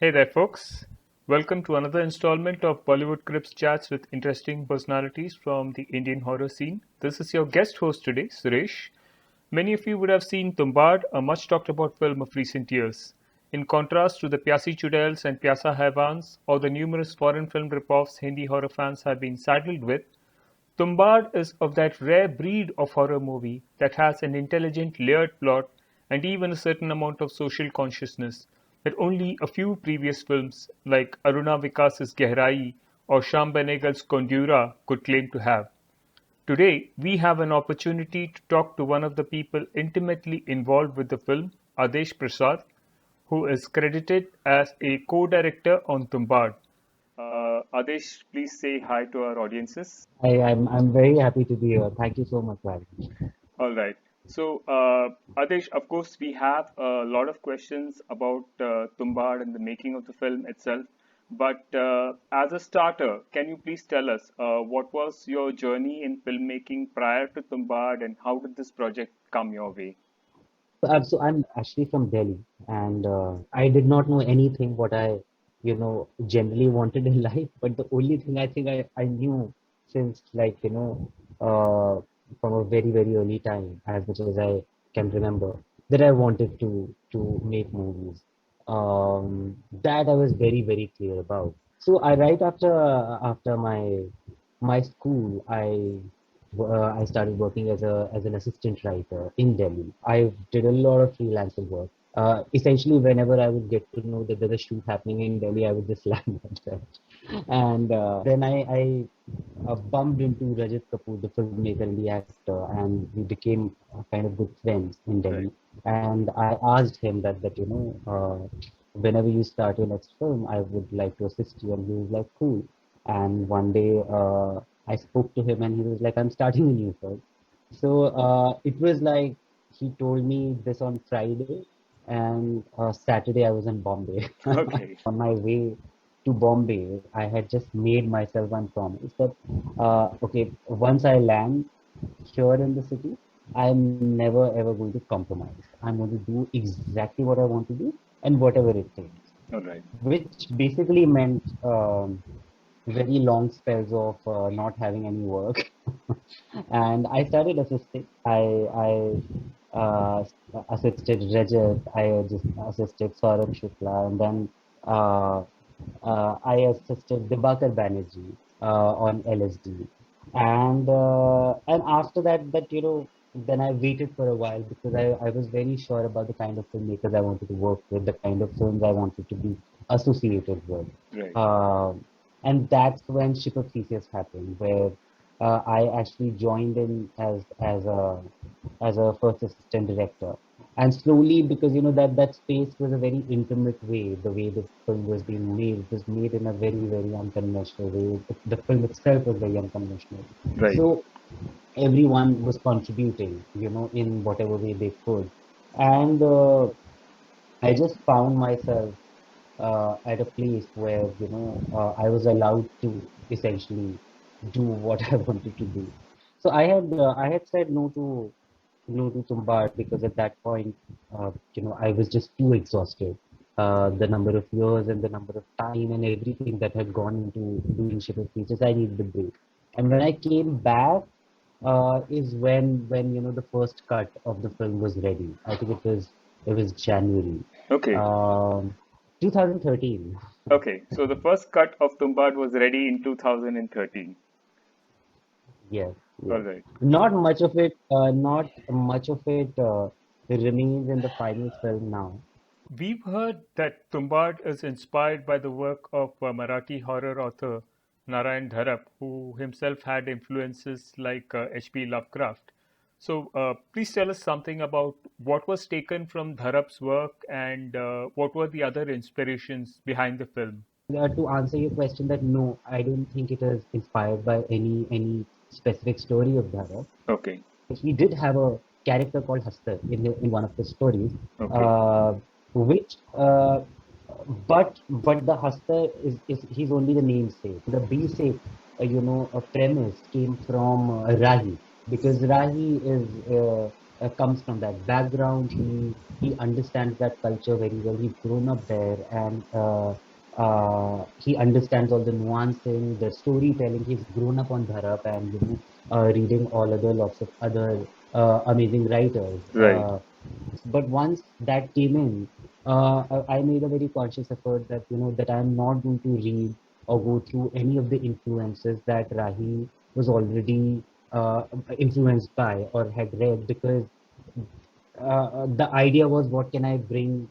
Hey there, folks. Welcome to another installment of Bollywood Crypt's chats with interesting personalities from the Indian horror scene. This is your guest host today, Suresh. Many of you would have seen Tumbbad, a much talked about film of recent years. In contrast to the Pyasi Chudels and Pyasa Haivans, or the numerous foreign film ripoffs Hindi horror fans have been saddled with, Tumbbad is of that rare breed of horror movie that has an intelligent, layered plot and even a certain amount of social consciousness that only a few previous films like Aruna Vikas's Gehrai or Sham Benegal's Kondura could claim to have. Today, we have an opportunity to talk to one of the people intimately involved with the film, Adesh Prasad, who is credited as a co-director on Tumbbad. Adesh, please say hi to our audiences. I'm very happy to be here. Thank you so much, Val. All right. So, Adesh, of course, we have a lot of questions about Tumbbad and the making of the film itself. But as a starter, can you please tell us what was your journey in filmmaking prior to Tumbbad and how did this project come your way? I'm actually from Delhi, and I did not know anything what I generally wanted in life. But the only thing I think I knew since from a very very early time, as much as I can remember, that I wanted to make movies. That I was very very clear about. So I right after my school, I started working as an assistant writer in Delhi. I did a lot of freelancer work. Essentially, whenever I would get to know that there's a shoot happening in Delhi, I would just land at that. And then I bumped into Rajat Kapoor, the filmmaker and the actor, and we became kind of good friends in Right. Delhi. And I asked him whenever you start your next film, I would like to assist you. And he was like, cool. And one day I spoke to him and he was like, I'm starting a new film. So it was like he told me this on Friday, and Saturday I was in Bombay. Okay. On my way to Bombay, I had just made myself one promise that, okay, once I land here in the city, I'm never ever going to compromise. I'm going to do exactly what I want to do and whatever it takes, All right. which basically meant very long spells of not having any work. And I started assisting. I assisted Rajat, I just assisted Saurabh Shukla, and then uh, I assisted Dibakar Banerjee on LSD. And after that, then I waited for a while because I was very sure about the kind of filmmakers I wanted to work with, the kind of films I wanted to be associated with. Right. Uh, and that's when Ship of Theseus happened, where I actually joined in as a first assistant director. And slowly, because that space was a very intimate way, the way the film was being made, it was made in a very very unconventional way. The film itself was very unconventional. Right. So everyone was contributing, in whatever way they could. And I just found myself at a place where I was allowed to essentially do what I wanted to do. So I had said no to Tumbbad because at that point, I was just too exhausted. The number of years and the number of time and everything that had gone into doing Ship of Features, I needed a break. And when I came back, is when the first cut of the film was ready. I think it was January, Okay. um, 2013. Okay. So the first cut of Tumbbad was ready in 2013. Yes, All yes. right. Not much of it remains in the final film now. We've heard that Tumbad is inspired by the work of Marathi horror author Narayan Dharap, who himself had influences like H.P. Lovecraft. So, please tell us something about what was taken from Dharap's work and what were the other inspirations behind the film. To answer your question, that no, I don't think it is inspired by any specific story of Dhara. Okay. He did have a character called Hastar in one of the stories, Okay. uh, which but the Hastar is he's only the namesake. The basic a premise came from Rahi, because Rahi is comes from that background. He understands that culture very well. He's grown up there, and he understands all the nuancing, the storytelling. He's grown up on Dharap and reading all other lots of other amazing writers. Right. But once that came in, I made a very conscious effort that that I'm not going to read or go through any of the influences that Rahi was already influenced by or had read, because the idea was, what can I bring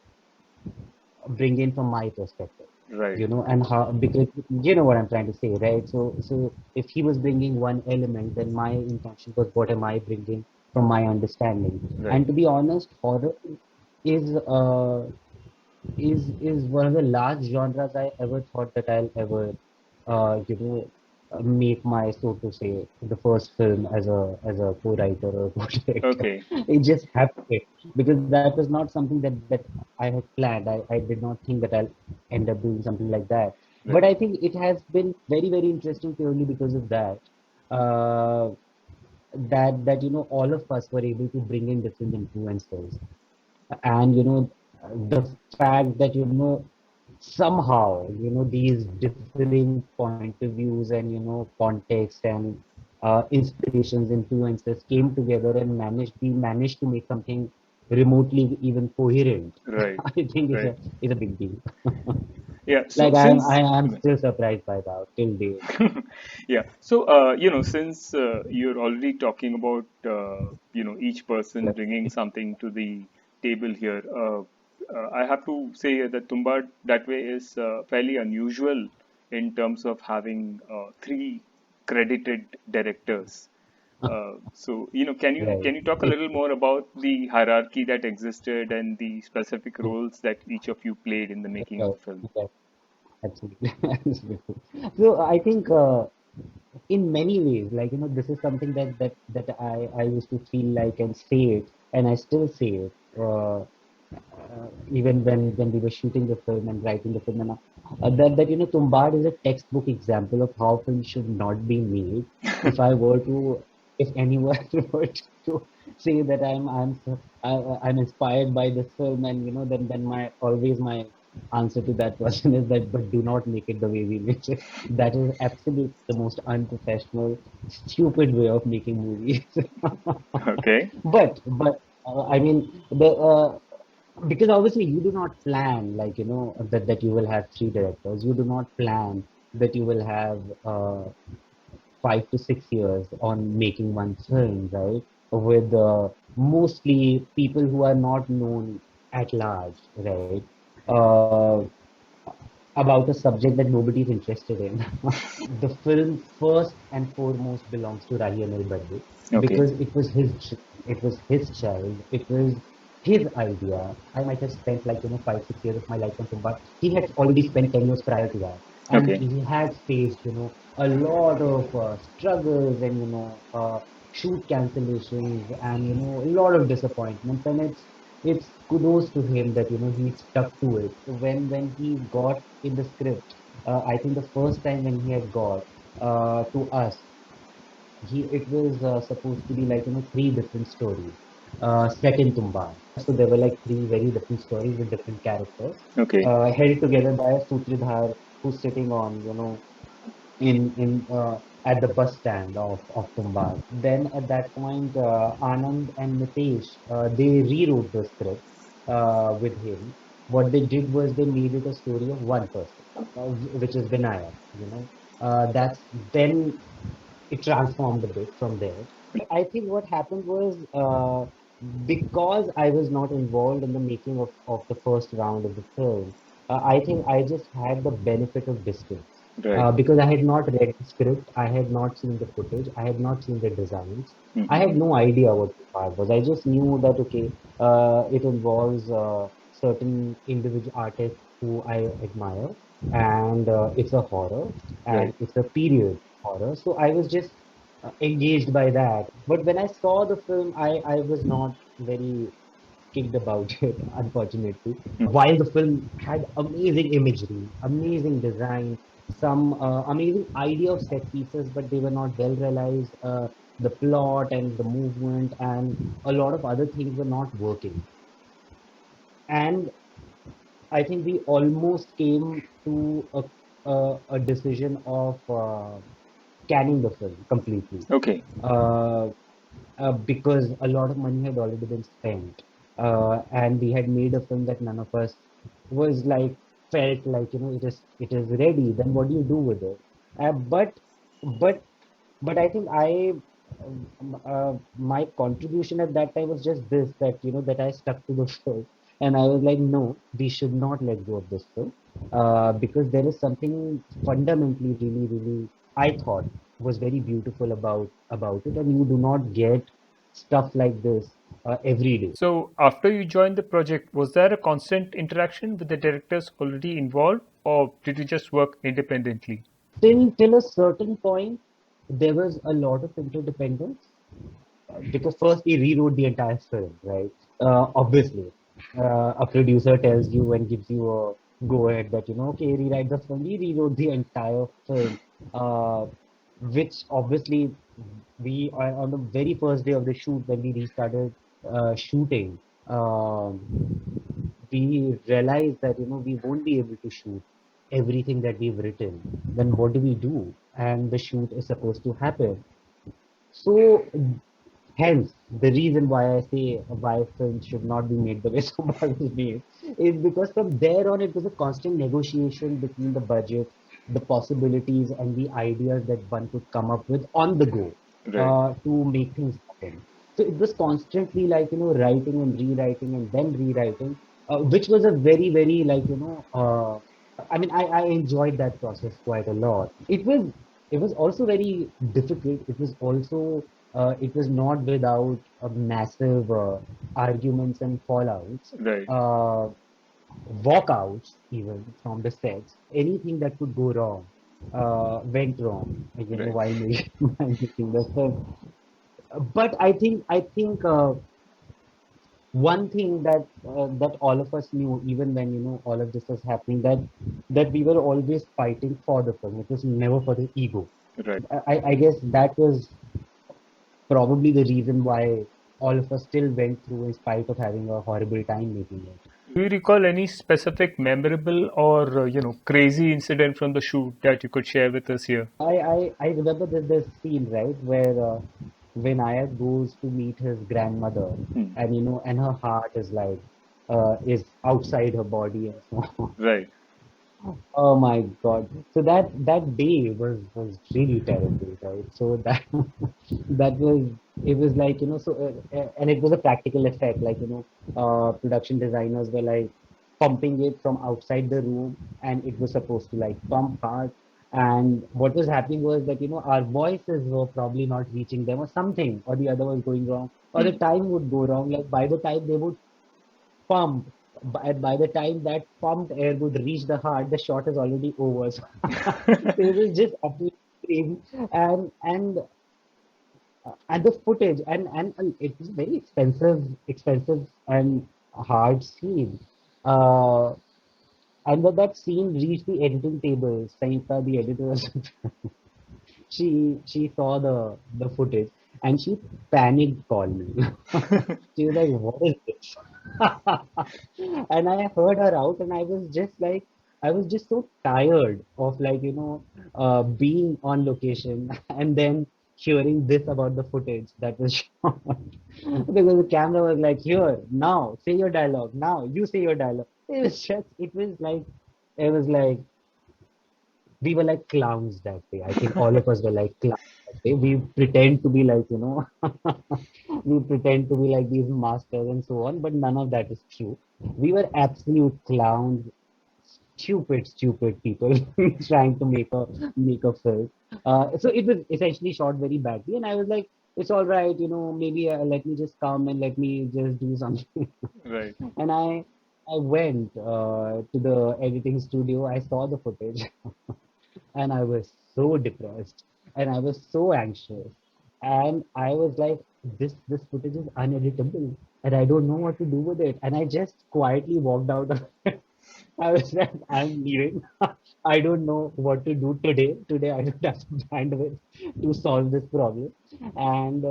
in from my perspective, Right. and how, because you know what I'm trying to say, right? So if he was bringing one element, then my intention was, what am I bringing from my understanding? Right. And to be honest, horror is uh is one of the last genres I ever thought that I'll ever, make my, so to say, the first film as a co-writer or co-director. Okay. It just happened because that was not something that I had planned. I did not think that I'll end up doing something like that. But Right. I think it has been very, very interesting purely because of that. Uh, that all of us were able to bring in different influences, and the fact that somehow these differing point of views and context and inspirations, influences came together and managed to make something remotely even coherent. Right. I think Right. is a big deal. Yeah. So Like since I'm still surprised by that till date. yeah, so since you're already talking about each person bringing something to the table here, I have to say that Tumbbad that way is fairly unusual in terms of having three credited directors. So Right. can you talk a little more about the hierarchy that existed and the specific roles that each of you played in the making of Right. the film? Right. Absolutely. Absolutely. So I think in many ways, like this is something that I used to feel like and say it, and I still say it, even when we were shooting the film and writing the film, and that Tumbad is a textbook example of how films should not be made. If I were to, if anyone were to say that I'm inspired by this film, and then my answer to that question is that, but do not make it the way we made it. That is absolutely the most unprofessional, stupid way of making movies. Okay. But I mean, because obviously you do not plan, like that you will have three directors. You do not plan that you will have 5 to 6 years on making one film, right? With mostly people who are not known at large, right? Uh, about a subject that nobody is interested in. The film first and foremost belongs to Rahi Anil Badwe, Okay. because it was his child, it was his idea. I might have spent, like 5 6 years of my life on Tumba. He had already spent 10 years prior to that, and Okay. he had faced a lot of struggles and shoot cancellations and a lot of disappointments, and it's kudos to him that he stuck to it. When he got in the script, I think the first time when he had got to us, he it was supposed to be like three different stories set in Tumban. So there were like three very different stories with different characters, Okay. held together by a Sutridhar who's sitting on in at the bus stand of Tumban. Then at that point, Anand and Nitesh, they rewrote the script with him. What they did was they made it a story of one person, which is Vinayak. That's then it transformed a bit from there. I think what happened was, because I was not involved in the making of the first round of the film, I think I just had the benefit of distance. Right. Because I had not read the script, I had not seen the footage, I had not seen the designs. I Hmm. had no idea what the part was. I just knew that, okay, it involves certain individual artists who I admire, and it's a horror, Right. and it's a period horror. So I was just engaged by that. But when I saw the film, I was not very kicked about it, unfortunately. Hmm. While the film had amazing imagery, amazing design, some amazing idea of set pieces, but they were not well realized. The plot and the movement and a lot of other things were not working. And I think we almost came to a decision of canning the film completely. Okay. Uh, because a lot of money had already been spent, and we had made a film that none of us was like felt like it is ready. Then what do you do with it? But but I think my contribution at that time was just this, that that I stuck to the film, and I was like, no, we should not let go of this film, because there is something fundamentally really I thought was very beautiful about it, and you do not get stuff like this every day. So, after you joined the project, was there a constant interaction with the directors already involved, or did you just work independently? Till a certain point, there was a lot of interdependence, because first he rewrote the entire film, right? Obviously, a producer tells you and gives you a go ahead that okay, rewrite the film. He rewrote the entire film, uh, which obviously on the very first day of the shoot when we restarted shooting. We realized that we won't be able to shoot everything that we've written. Then what do we do? And the shoot is supposed to happen. So hence, the reason why I say why films should not be made the way Tumbbad is made is because from there on it was a constant negotiation between the budget, the possibilities, and the ideas that one could come up with on the go Right. to make things happen. So it was constantly like writing and rewriting and then rewriting, which was a very like I mean I enjoyed that process quite a lot. It was also very difficult. It was not without massive arguments and fallouts, Right. uh, walkouts even from the sets. Anything that could go wrong went wrong, Right. while making, while making the film. But I think one thing that all of us knew, even when all of this was happening, that we were always fighting for the film. It was never for the ego. Right. I guess that was probably the reason why all of us still went through in spite of having a horrible time making it. Do you recall any specific memorable or crazy incident from the shoot that you could share with us here? I remember this scene, right, where when Ayak goes to meet his grandmother, Hmm. and and her heart is like is outside her body and so on. Right. Oh my God. So that day was really terrible, right? So that that was it was like and it was a practical effect, like production designers were like pumping it from outside the room, and it was supposed to like pump hard. And what was happening was that our voices were probably not reaching them, or something or the other was going wrong, or the Hmm. time would go wrong. Like by the time they would pump, and by the time that pumped air would reach the heart, the shot is already over. So it was just absolutely crazy. And the footage, and it was very expensive and hard scene. Uh, and when that scene reached the editing table, Sanita, the editor, she saw the footage, and she panicked called me. She was like, "What is this?" And I heard her out, and I was just so tired of like being on location and then hearing this about the footage that was shot. Because the camera was like, "Here, now, say your dialogue. Now, you say your dialogue." It was like we were like clowns that day. I think all of us were like clowns that day. We pretend to be like, we pretend to be like these masters and so on, but none of that is true. We were absolute clowns, stupid people trying to make a film. So it was essentially shot very badly, and I was like, it's all right, maybe let me just come and let me just do something. Right. And I went to the editing studio. I saw the footage, and I was so depressed, and I was so anxious, and I was like, this footage is uneditable, and I don't know what to do with it, and I just quietly walked out of it. I was like, I'm leaving. I don't know what to do today. Today I don't have the bandwidth to solve this problem. And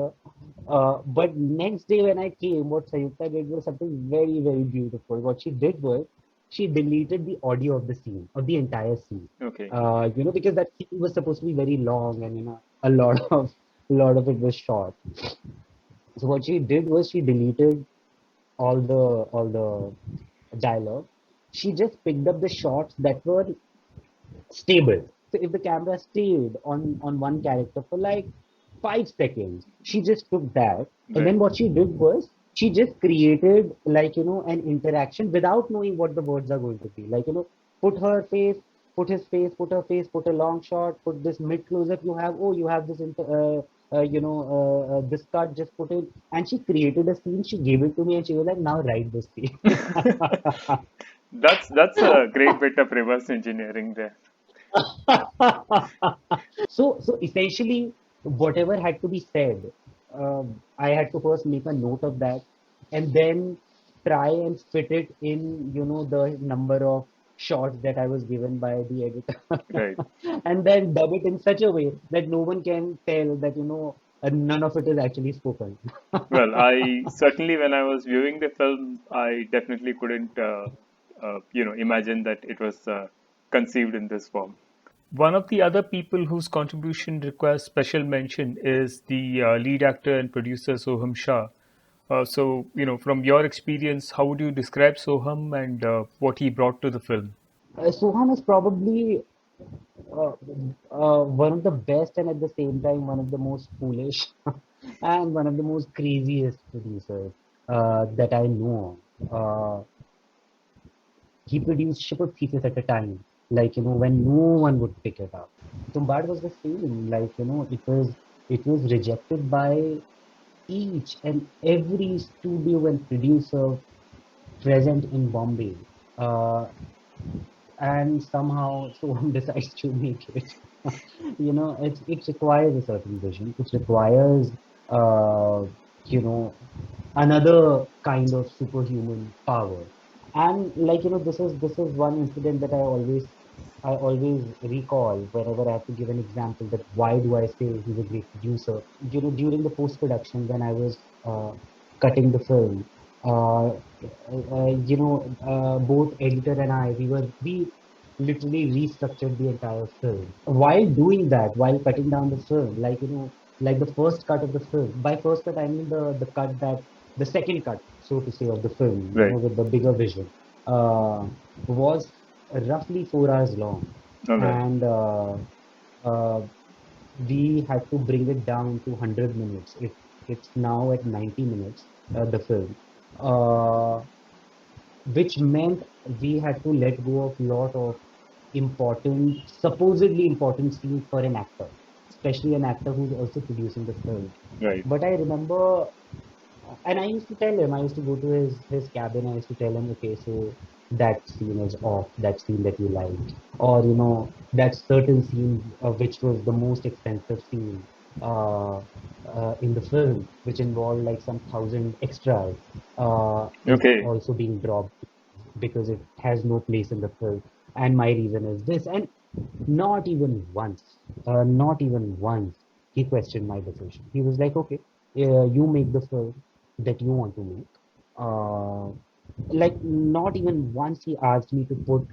but next day when I came, what Sayukta did was something very, very beautiful. What she did was she deleted the audio of the scene, of the entire scene. Okay. Because that scene was supposed to be very long, and a lot of it was short. So what she did was she deleted all the dialogue. She just picked up the shots that were stable. So if the camera stayed on one character for like 5 seconds, she just took that, and Right. then what she did was she just created like an interaction without knowing what the words are going to be. Like put her face, put his face, put her face, put a long shot, put this mid close up. You have you have this this cut. Just put it, and she created a scene. She gave it to me, and she was like, "Now write this scene." That's a great bit of reverse engineering there. So essentially, whatever had to be said, I had to first make a note of that, and then try and fit it in, the number of shots that I was given by the editor, Right. and then dub it in such a way that no one can tell that, none of it is actually spoken. Well, I certainly, when I was viewing the film, I definitely couldn't, imagine that it was conceived in this form. One of the other people whose contribution requires special mention is the lead actor and producer Soham Shah. From your experience, how would you describe Soham and what he brought to the film? Soham is probably uh, one of the best and at the same time one of the most foolish and one of the most craziest producers that I know. He produced triple pieces at a time, like when no one would pick it up. Tumbad was the same, like it was rejected by each and every studio and producer present in Bombay. Uh, and somehow someone decides to make it. It requires a certain vision. It requires, uh, you know, another kind of superhuman power. And like this is one incident that I always recall whenever I have to give an example that why do I say he's a great producer. During the post production when I was cutting the film, both editor and I, we literally restructured the entire film. While doing that, while cutting down the film, like the first cut of the film. By first cut, I mean the cut that the second cut, so to say, of the film, Right. with the bigger vision, was roughly 4 hours long, All right. and uh, we had to bring it down to 100 minutes. It's now at 90 minutes, the film, uh, which meant we had to let go of lot of supposedly important scenes for an actor, especially an actor who's also producing the film. Right. But I remember, and I used to tell him, I used to go to his cabin, I used to tell him, okay, so that scene is off, that scene that you liked, or that certain scene which was the most expensive scene uh, in the film, which involved like some thousand extras, is Okay. also being dropped because it has no place in the film. And my reason is this. And not even once, he questioned my decision. He was like, okay, you make the film that you want to make. Uh, like, not even once he asked me to put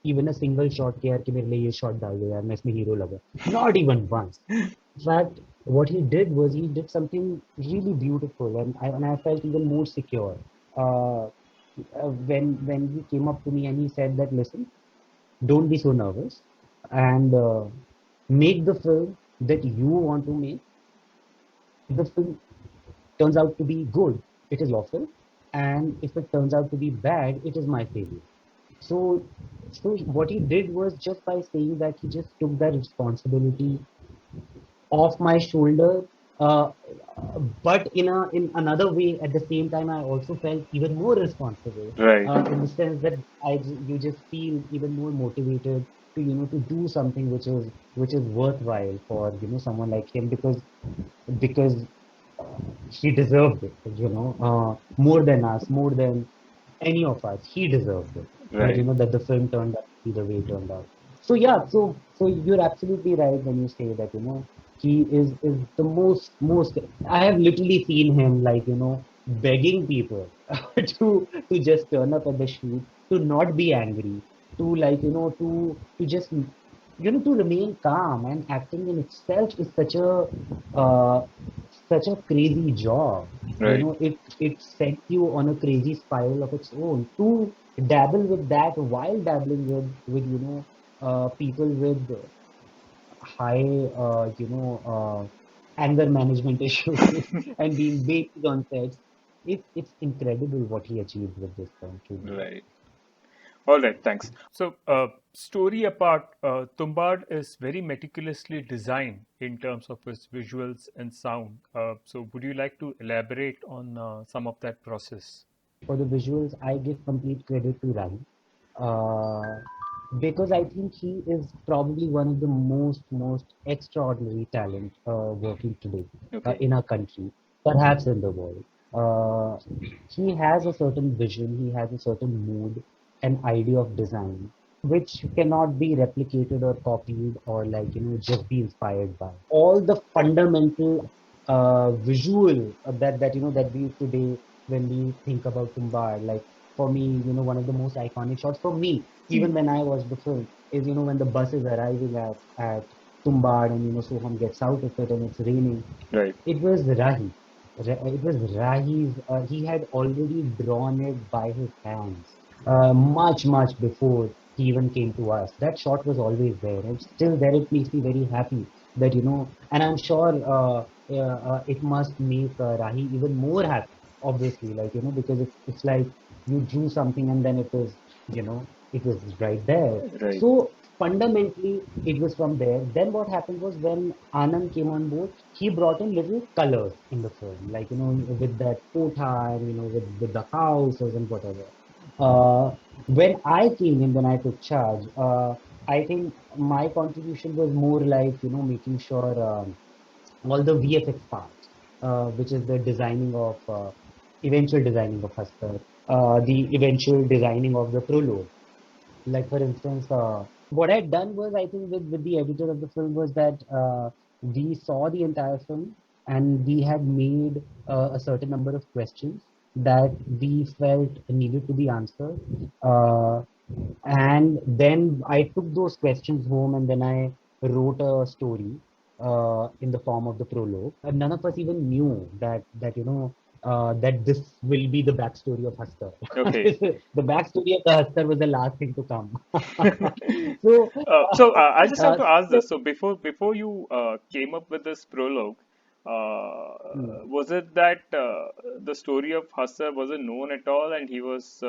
even a single shot कि यार कि मेरे लिए ये shot डाल दो यार मैं इसमें hero लगा. Not even once. In fact, what he did was he did something really beautiful, and I felt even more secure. Uh, when he came up to me and he said that, listen, don't be so nervous, and make the film that you want to make. If the film turns out to be good, it is lawful, and if it turns out to be bad, it is my failure. So, so what he did was just by saying that he just took that responsibility off my shoulder. Uh, but in another way, at the same time, I also felt even more responsible. Right. In the sense that you just feel even more motivated to do something which is worthwhile for someone like him, because he deserved it. More than us, more than any of us, he deserved it. that Right. that the film turned out to be the way it turned out. So yeah, so you're absolutely right when you say that he is the most. I have literally seen him, like begging people to just turn up at the shoot, to not be angry, to, like to just to remain calm. And acting in itself is uh, such a crazy job. Right. It sets you on a crazy spiral of its own. To dabble with that while dabbling with people with high anger management issues and being baked on sets. It's incredible what he achieved with this film, truly. Right. All right, thanks. So, story apart, Tumbad is very meticulously designed in terms of its visuals and sound. So, would you like to elaborate on some of that process? For the visuals, I give complete credit to Rai, uh, because I think he is probably one of the most extraordinary talent working today Okay. in our country, perhaps in the world. Uh, he has a certain vision, he has a certain mood, an idea of design, which cannot be replicated or copied, or, like just be inspired by. All the fundamental visual that we today, when we think about Tumbar, like, for me, one of the most iconic shots for me, Hmm. even when I watched the film, is when the bus is arriving at Tumbar, and Soham gets out of it and it's raining. Right. It was Rahi. It was Rahi's. He had already drawn it by his hands, much before he even came to us. That shot was always there, and still there. It makes me very happy that and I'm sure it must make Rahi even more happy. Obviously, like because it's like you drew something and then it was right there. Right. So fundamentally, it was from there. Then what happened was, when Anand came on board, he brought in little colors in the film, like with that kotha, and with the houses and whatever. When I came in, when I took charge, I think my contribution was more like making sure all the VFX parts, which is the designing of eventual designing of Hastar, the eventual designing of the prologue. Like, for instance, what I'd done was, I think, with the editor of the film, was that we saw the entire film, and we had made a certain number of questions that we felt needed to be answered. Uh, and then I took those questions home, and then I wrote a story in the form of the prologue. And none of us even knew that this will be the backstory of Hastar. Okay. The backstory of the Hastar was the last thing to come. So, I just have to ask so this. So, before you came up with this prologue, hmm, was it that the story of Hassar wasn't known at all, and he was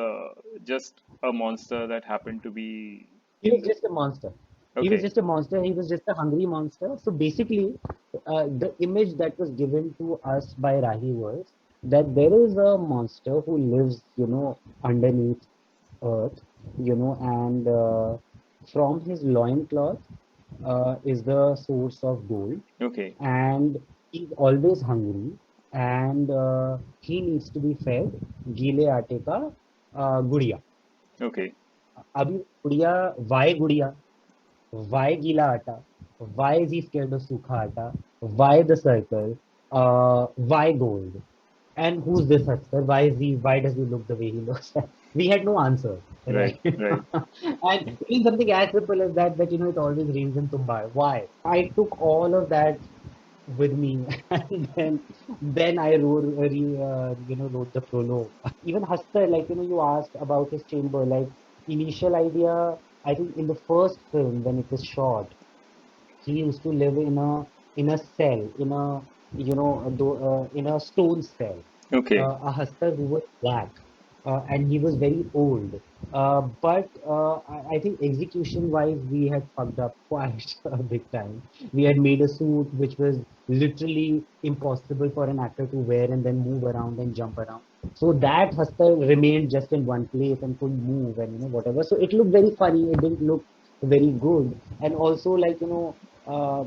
just a monster that happened to be he in was the? just a monster. He was Okay. just a monster. He was just a hungry monster. So basically, the image that was given to us by Rahi was that there is a monster who lives, underneath earth, and from his loincloth is the source of gold, Okay. and he's always hungry, and he needs to be fed gile aate ka gudiya. Okay. Abhi gudiya, why gudiya? Why gila atta? Why is he scared of sukha atta? Why the circle? Why gold? And who's this Husker? Why does he look the way he looks? We had no answer, Right. right? Right. And even something as simple as that it always rains in Tumbai. Why? I took all of that with me, and then I wrote the prologue. Even Husker, like you asked about his chamber, like, initial idea. I think in the first film when it was shot, he used to live in a cell, in a stone cell, Okay. a husker who was black, and he was very old. But I think execution wise, we had fucked up quite a big time. We had made a suit which was literally impossible for an actor to wear and then move around and jump around. So that husker remained just in one place and couldn't move, and whatever. So it looked very funny. It didn't look very good. And also, like, uh,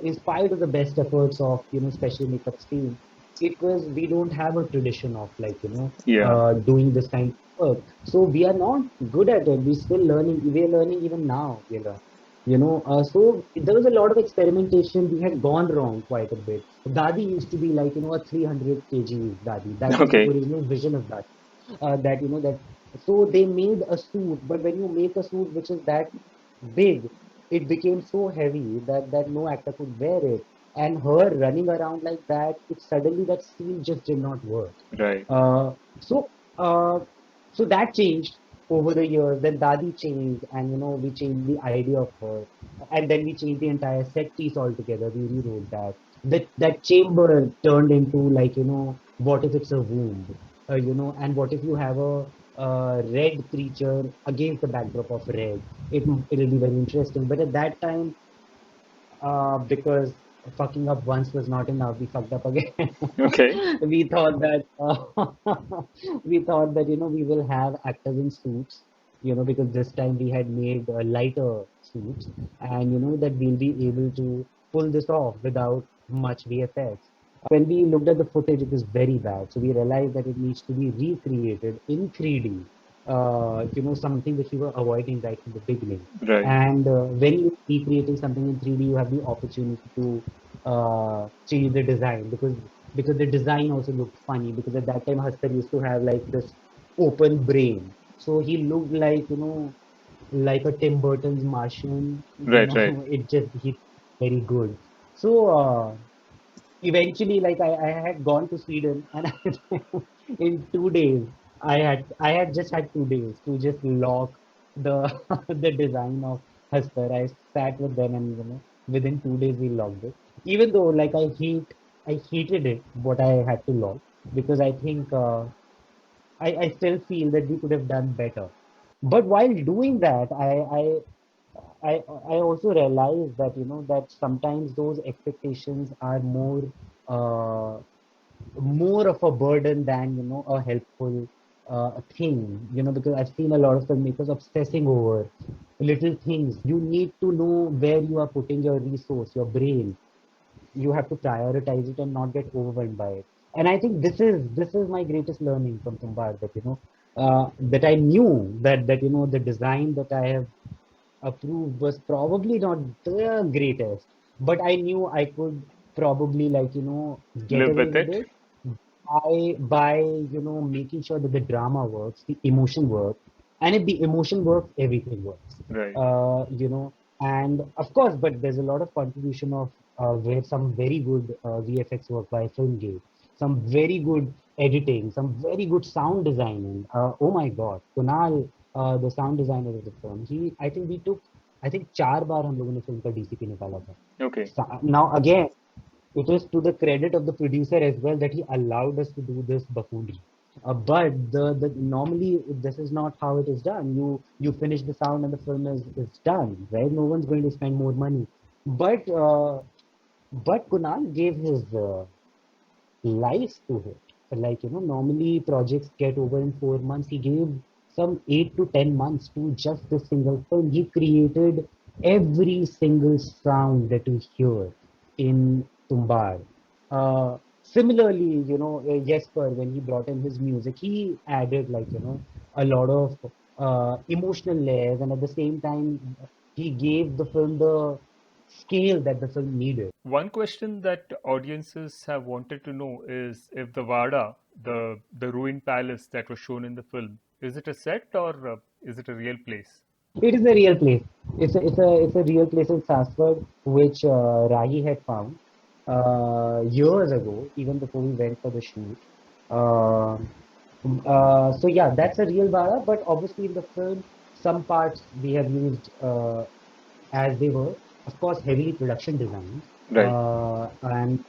in spite of the best efforts of special makeup team, it was we don't have a tradition of, like, Yeah. doing this kind. work. So we are not good at it. We're still learning. We're learning even now. So there was a lot of experimentation. We had gone wrong quite a bit. Dadi used to be like, a 300 kg Dadi. That was the Okay. original vision of that. That so they made a suit, but when you make a suit which is that big, it became so heavy that no actor could wear it. And her running around like that, it suddenly that scene just did not work. Right. Uh, so uh, so that changed over the years. Then Dadi changed, and we changed the idea of her, and then we changed the entire set piece altogether. We rewrote that. That chamber turned into like what if it's a womb, and what if you have a red creature against the backdrop of red? It'll be very interesting. But at that time, because fucking up once was not enough, we fucked up again. Okay. we thought that we thought that we will have actors in suits, because this time we had made lighter suits, and that we'll be able to pull this off without much VFX. When we looked at the footage, it was very bad. So we realized that it needs to be recreated in 3D. Something which we were avoiding right from the beginning. Right. And when you're recreating something in 3D, you have the opportunity to change the design, because the design also looked funny, because at that time Haskar used to have like this open brain. So he looked like, like a Tim Burton's Martian, Right. Right. it just he very good. So eventually, like I had gone to Sweden, and in 2 days I had just had 2 days to just lock the the design of Husker. I sat with them, and within 2 days we locked it. Even though like I hated it what I had to lock, because I think I still feel that we could have done better. But while doing that, I also realized that that sometimes those expectations are uh, more of a burden than a helpful thing. Because I've seen a lot of filmmakers obsessing over little things. You need to know where you are putting your resource, your brain. You have to prioritize it and not get overwhelmed by it. And I think this is my greatest learning from Tumbbad, that that I knew that the design that I have approved was probably not the greatest, but I knew I could probably like get Live away with with it. it by making sure that the drama works, the emotion works, and if the emotion works, everything works. Right. And of course, but there's a lot of contribution of where some very good VFX work by Filmgate, some very good editing, some very good sound designing. Oh my God, Kunal, the sound designer of the film, I think we took, I think 4 बार हम लोगों ने film का DCP निकाला था. Okay. Now again, it is to the credit of the producer as well that he allowed us to do this buffoonery. But the normally this is not how it is done. You finish the sound and the film is done, right? No one's going to spend more money. But Kunal gave his life to it. Like, normally projects get over in 4 months. He gave some 8 to 10 months to just this single film. He created every single sound that you hear in Tumbbad. Similarly, Jesper, when he brought in his music, he added like, a lot of emotional layers, and at the same time, he gave the film the scale that the film needed. One question that audiences have wanted to know is if the Vada, the ruined palace that was shown in the film, is it a set or is it a real place? It is a real place. It's a real place in Sanskrit, which Rahi had found years ago, even before we went for the shoot. Uh, so yeah, that's a real Vara, but obviously in the film, some parts we have used as they were. Of course, heavily production designed, Right. and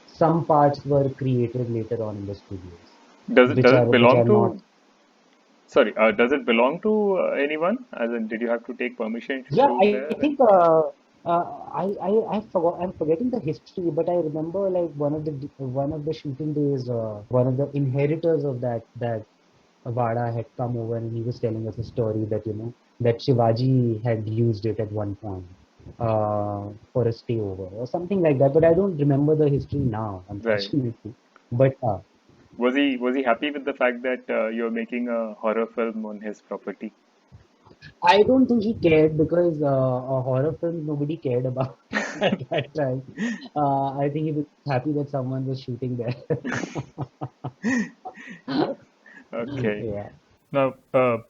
some parts were created later on in the studios, Does it which belong are not. to? Sorry. Does it belong to anyone? As in, did you have to take permission to Yeah, shoot I there? think I'm forgetting the history, but I remember like one of the shooting days, one of the inheritors of that Vada had come over, and he was telling us a story that that Shivaji had used it at one point for a stayover or something like that. But I don't remember the history now, Right. unfortunately. But Was he happy with the fact that you're making a horror film on his property? I don't think he cared because a horror film nobody cared about at that time. I think he was happy that someone was shooting there. Okay. Yeah. Now,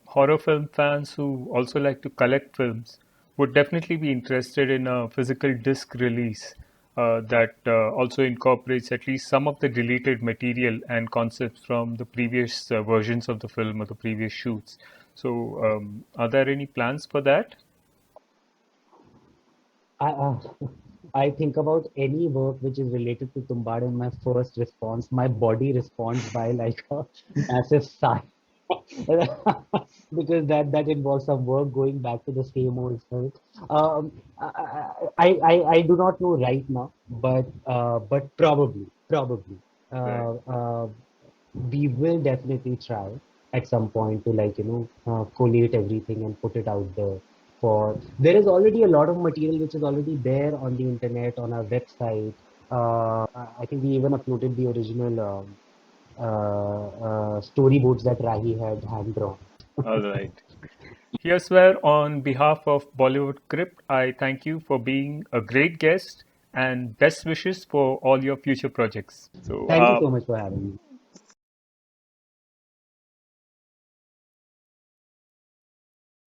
horror film fans who also like to collect films would definitely be interested in a physical disc release that also incorporates at least some of the deleted material and concepts from the previous versions of the film or the previous shoots. So, are there any plans for that? I, uh, I think about any work which is related to Tumbbad and my first response, my body responds by like a massive sigh. Because that involves some work going back to the same old self. I do not know right now, but probably Right. we will definitely try at some point to like collate everything and put it out there. For there is already a lot of material which is already there on the internet on our website. I think we even uploaded the original storyboards that Rahi had hand drawn. All right. Here's where, on behalf of Bollywood Crypt, I thank you for being a great guest and best wishes for all your future projects. So, Thank you so much for having me.